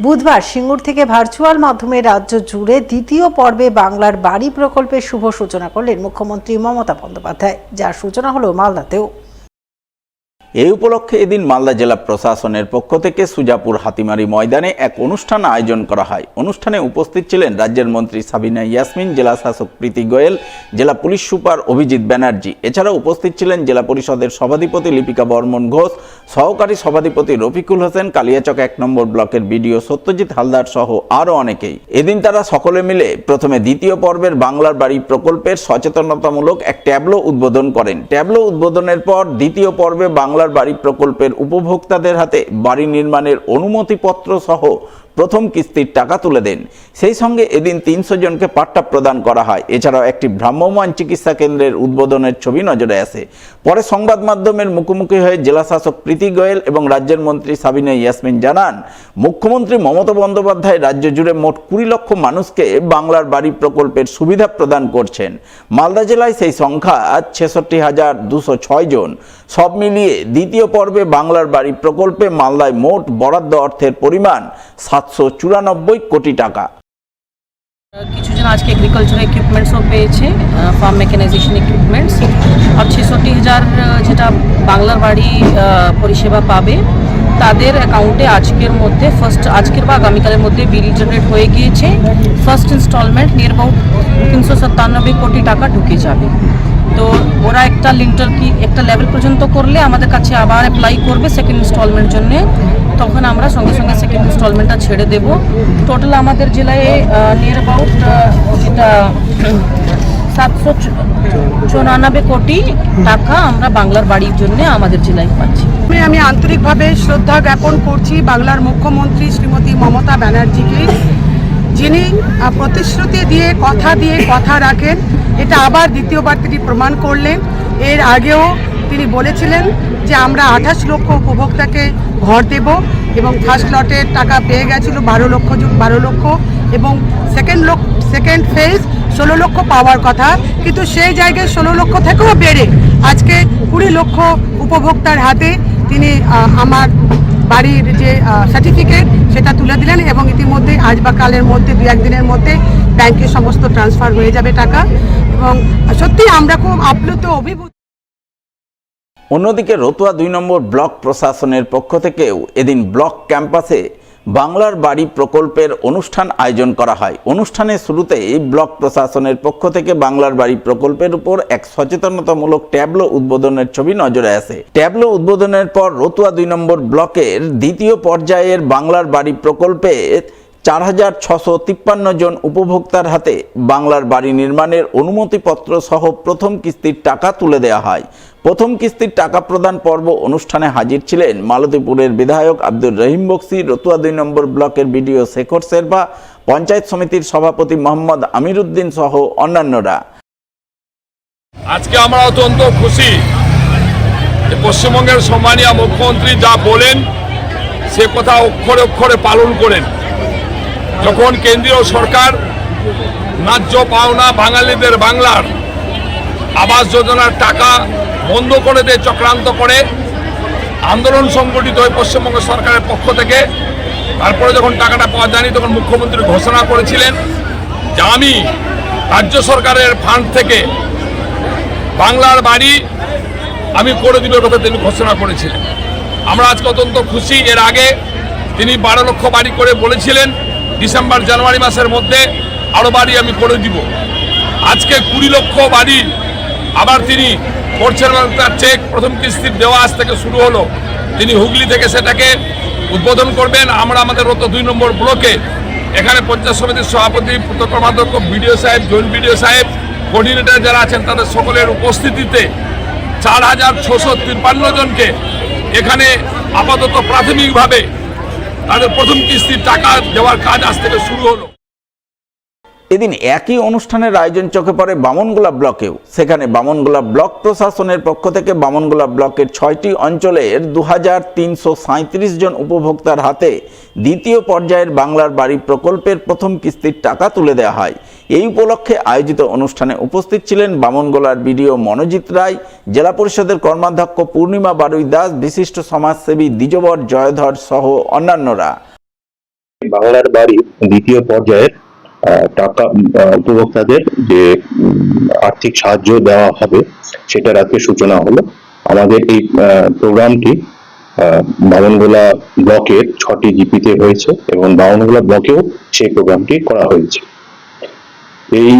বুধবার সিঙ্গুর থেকে ভার্চুয়াল মাধ্যমে রাজ্য জুড়ে দ্বিতীয় পর্বে বাংলার বাড়ি প্রকল্পের শুভ সূচনা করলেন মুখ্যমন্ত্রী মমতা বন্দ্যোপাধ্যায়, যার সূচনা হলো মালদাতেও। এই উপলক্ষে এদিন মালদা জেলা প্রশাসনের পক্ষ থেকে সুজাপুর হাতিমারি ময়দানে এক অনুষ্ঠান আয়োজন করা হয়। অনুষ্ঠানে উপস্থিত ছিলেন রাজ্যের মন্ত্রী সাবিনা ইয়াসমিন, জেলা শাসক প্রীতি গোয়েল, জেলা পুলিশ সুপার অভিজিৎ ব্যানার্জি। এছাড়াও উপস্থিত ছিলেন জেলা পরিষদের সভাধিপতি লিপিকা বর্মন ঘোষ, সহকারী সভাধিপতি রফিকুল হোসেন, কালিয়াচক 1 নম্বর ব্লকের বিডিও সত্যজিৎ হালদার সহ আরও অনেকেই। এদিন তারা সকলে মিলে প্রথমে দ্বিতীয় পর্বের বাংলার বাড়ি প্রকল্পের সচেতনতামূলক এক ট্যাবলো উদ্বোধন করেন। ট্যাবলো উদ্বোধনের পর দ্বিতীয় পর্বে বাংলার বাড়ি প্রকল্পের উপভোক্তাদের হাতে বাড়ি নির্মাণের অনুমতিপত্র সহ প্রথম কিস্তির টাকা তুলে দেন। সেই সঙ্গে এদিন 300 জনকে পাট্টা প্রদান করা হয়। এছাড়াও একটি ভ্রাম্যমাণ চিকিৎসা কেন্দ্রের উদ্বোধনের ছবি নজরে আসে। পরে সংবাদ মাধ্যমের মুখোমুখি হয়ে জেলা শাসক প্রীতি গোয়েল এবং রাজ্যের মন্ত্রী সাবিনা ইয়াসমিন জানান, মুখ্যমন্ত্রী মমতা বন্দ্যোপাধ্যায় রাজ্য জুড়ে মোট 20 লক্ষ মানুষকে বাংলার বাড়ি প্রকল্পের সুবিধা প্রদান করছেন। মালদা জেলায় সেই সংখ্যা 66,206 জন। সব মিলিয়ে দ্বিতীয় পর্বে বাংলার বাড়ি প্রকল্পে মালদায় মোট বরাদ্দ অর্থের পরিমাণ 794 কোটি টাকা। কিছুজন আজকে এগ্রিকালচার ইকুইপমেন্টসও পেয়েছে, ফার্ম মেকানাইজেশন ইকুইপমেন্টস, আর 66,000 যেটা বাংলার বাড়ি পরিষেবা পাবে তাদের অ্যাকাউন্টে আজকের বা আগামীকালের মধ্যে বিল জেনারেট হয়ে গিয়েছে। ফার্স্ট ইনস্টলমেন্ট নিয়ার অ্যাবাউট 397 কোটি টাকা ঢুকে যাবে। তো ওরা একটা লেভেল পর্যন্ত করলে আমাদের কাছে আবার অ্যাপ্লাই করবে সেকেন্ড ইনস্টলমেন্ট জন্য, তখন আমরা সঙ্গে সঙ্গে সেকেন্ড ইনস্টলমেন্টটা ছেড়ে দেব। টোটাল আমাদের জেলায় নিয়ার অ্যাবাউট যেটা 794 কোটি টাকা আমরা বাংলার বাড়ির জন্য আমাদের জেলায় পাচ্ছি। আমি আন্তরিকভাবে শ্রদ্ধা জ্ঞাপন করছি বাংলার মুখ্যমন্ত্রী শ্রীমতী মমতা ব্যানার্জিকে, যিনি প্রতিশ্রুতি দিয়ে কথা রাখেন। এটা আবার দ্বিতীয়বার তিনি প্রমাণ করলেন। এর আগেও তিনি বলেছিলেন যে আমরা 28 লক্ষ উপভোক্তাকে ঘর দেব এবং ফার্স্ট লটের টাকা পেয়ে গেছিল 12 লক্ষ এবং সেকেন্ড ফেজ 16 লক্ষ পাওয়ার কথা, কিন্তু সেই জায়গায় 16 লক্ষ থেকেও বেড়ে আজকে 20 লক্ষ উপভোক্তার হাতে তিনি আমার বাড়ির যে সার্টিফিকেট সেটা তুলে দিলেন এবং ইতিমধ্যে আজ বা কালের মধ্যে 2-1 দিনের মধ্যে ব্যাংকে সমস্ত ট্রান্সফার হয়ে যাবে টাকা এবং সত্যি আমরা খুব আপ্লুত অভিভূত। অন্যদিকে রতুয়া 2 নম্বর ব্লক প্রশাসনের পক্ষ থেকেও এদিন ব্লক ক্যাম্পাসে বাংলার বাড়ি প্রকল্পের অনুষ্ঠান আয়োজন করা হয়। অনুষ্ঠানের শুরুতেই ব্লক প্রশাসনের পক্ষ থেকে বাংলার বাড়ি প্রকল্পের উপর এক সচেতনতামূলক ট্যাবলো উদ্বোধনের ছবি নজরে আসে। ট্যাবলো উদ্বোধনের পর রতুয়া 2 নম্বর ব্লকের দ্বিতীয় পর্যায়ের বাংলার বাড়ি প্রকল্পে 4,653 জন উপভোক্তার হাতে বাংলার বাড়ি নির্মাণের অনুমতিপত্র সহ প্রথম কিস্তির টাকা তুলে দেওয়া হয়। প্রথম কিস্তির টাকা প্রদান পর্ব অনুষ্ঠানে হাজির ছিলেন মালতীপুরের বিধায়ক আব্দুর রহিম বক্সি, রতুয়া 2 নম্বর ব্লকের বিডিও শেখর শেরপা, পঞ্চায়েত সমিতির সভাপতি মোহাম্মদ আমির উদ্দিন সহ অন্যান্যরা। আজকে আমরা অত্যন্ত খুশি যে পশ্চিমবঙ্গের সম্মানীয় মুখ্যমন্ত্রী যা বলেন সে কথা অক্ষরে অক্ষরে পালন করেন। যখন কেন্দ্রীয় সরকার ন্যায্য পাওনা বাঙালিদের বাংলার আবাস যোজনার টাকা বন্ধ করে দিয়ে চক্রান্ত করে আন্দোলন সংগঠিত হয় পশ্চিমবঙ্গ সরকারের পক্ষ থেকে, তারপরে যখন টাকাটা পাওয়া যায়নি তখন মুখ্যমন্ত্রী ঘোষণা করেছিলেন যে আমি রাজ্য সরকারের ফান্ড থেকে বাংলার বাড়ি আমি করে দিব কথা তিনি ঘোষণা করেছিলেন। আমরা আজকে অত্যন্ত খুশি। এর আগে তিনি 12 লক্ষ বাড়ি করে বলেছিলেন ডিসেম্বর জানুয়ারি মাসের মধ্যে আরও বাড়ি আমি করে দিব। আজকে 20 লক্ষ বাড়ি আবার তিনি করছেন, তার চেক প্রথম কিস্তির দেওয়া আজ থেকে শুরু হলো। তিনি হুগলি থেকে সেটাকে উদ্বোধন করবেন। আমরা আমাদের রতুয়া 2 নম্বর ব্লকে এখানে পঞ্চায়েত সমিতির সভাপতি, কর্মাধ্যক্ষ, বিডিও সাহেব, জয়েন্ট বিডিও সাহেব, কোঅর্ডিনেটর যারা আছেন তাদের সকলের উপস্থিতিতে 4,653 জনকে এখানে আপাতত প্রাথমিকভাবে তাদের প্রথম কিস্তির টাকা দেওয়ার কাজ আজ থেকে শুরু হলো। এদিন একই অনুষ্ঠানের আয়োজন চোখে পড়ে বামনগোলা ব্লকেও। সেখানে বামনগোলা ব্লক প্রশাসনের পক্ষ থেকে বামনগোলা ব্লকের 6টি অঞ্চলের 2,337 জন উপভোক্তার হাতে দ্বিতীয় পর্যায়ের বাংলার বাড়ি প্রকল্পের প্রথম কিস্তির টাকা তুলে দেওয়া হয়। এই উপলক্ষে আয়োজিত অনুষ্ঠানে উপস্থিত ছিলেন বামনগোলার বিডিও মনোজিৎ রায়, জেলা পরিষদের কর্মাধ্যক্ষ পূর্ণিমা বারুই দাস, বিশিষ্ট সমাজসেবী দ্বিজবর জয়ধর সহ অন্যান্যরা। বাংলার বাড়ি দ্বিতীয় পর্যায়ের টাকা উপভোক্তাদের যে আর্থিক সাহায্য দেওয়া হবে সেটার আজকে সূচনা হলো। আমাদের এই প্রোগ্রামটি বামনগোলা ব্লকের 6টি জিপিতে হয়েছে এবং বামনগোলা ব্লকেও সেই প্রোগ্রামটি করা হয়েছে। এই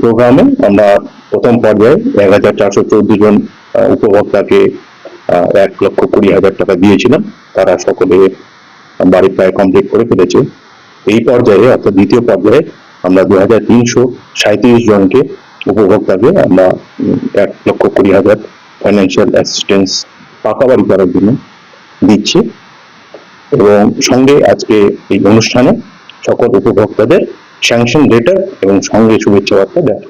প্রোগ্রামে আমরা প্রথম পর্যায়ে 1414 জন উপভোক্তাকে 1,20,000 টাকা দিয়েছিলাম। তারা সকলে বাড়ি প্রায় কমপ্লিট করে ফেলেছে। এই পর্যায়ে অর্থাৎ দ্বিতীয় পর্যায়ে আমরা 2,337 জনকে উপভোক্তাকে আমরা 1,20,000 ফাইন্যান্সিয়াল অ্যাসিস্ট্যান্স পাকা বাড়ি করার জন্য দিচ্ছি এবং সঙ্গে আজকে এই অনুষ্ঠানে সকল উপভোক্তাদের স্যাংশন লেটার এবং সঙ্গে শুভেচ্ছা বার্তা দেওয়া